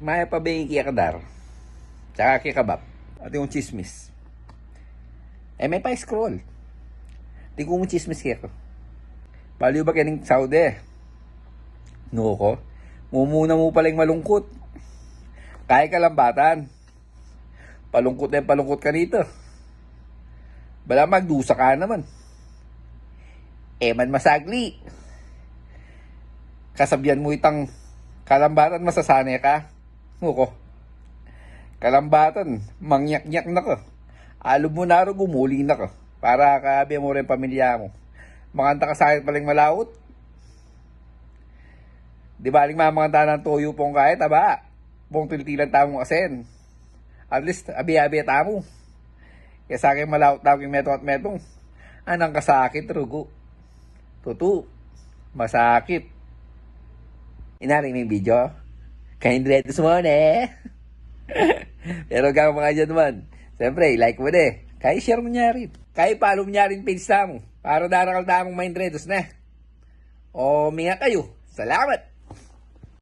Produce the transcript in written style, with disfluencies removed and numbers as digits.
Maya pa ba yung kiyakadar? Tsaka kikabab. At yung chismis. May pa-scroll. Di ko mo chismis kaya ko. Baliw ba kining Saudi? No ko. Mumuna mo palang malungkot. Kaya kalambatan. Palungkot ka dito. Bala magdusa ka naman. Man masagli. Kasabihan mo itang kalambatan masasanay ka. Nuko. Kalambatan, mangyak-nyak na ko. Alog mo na ro, gumuli na ko. Para kabi mo rin pamilya mo. Makanta ka sa akin paling malaot. Di ba aling mamanganta ng toyo pong kahit, aba? Pong tiltilan tamong asen. At least, abi-abi tamo. Kaya sa akin malaot tamo yung metong at metong. Anang kasakit, rugo. Tutu. Masakit. Inari mo yung video? Kaindretos mo na eh. Pero gawin mga dyan naman. Siyempre, like mo na eh. Kaya share mo niya rin. Kaya follow mo niya rin page mo. Para darakal tamong maindretos na. O, minga kayo. Salamat!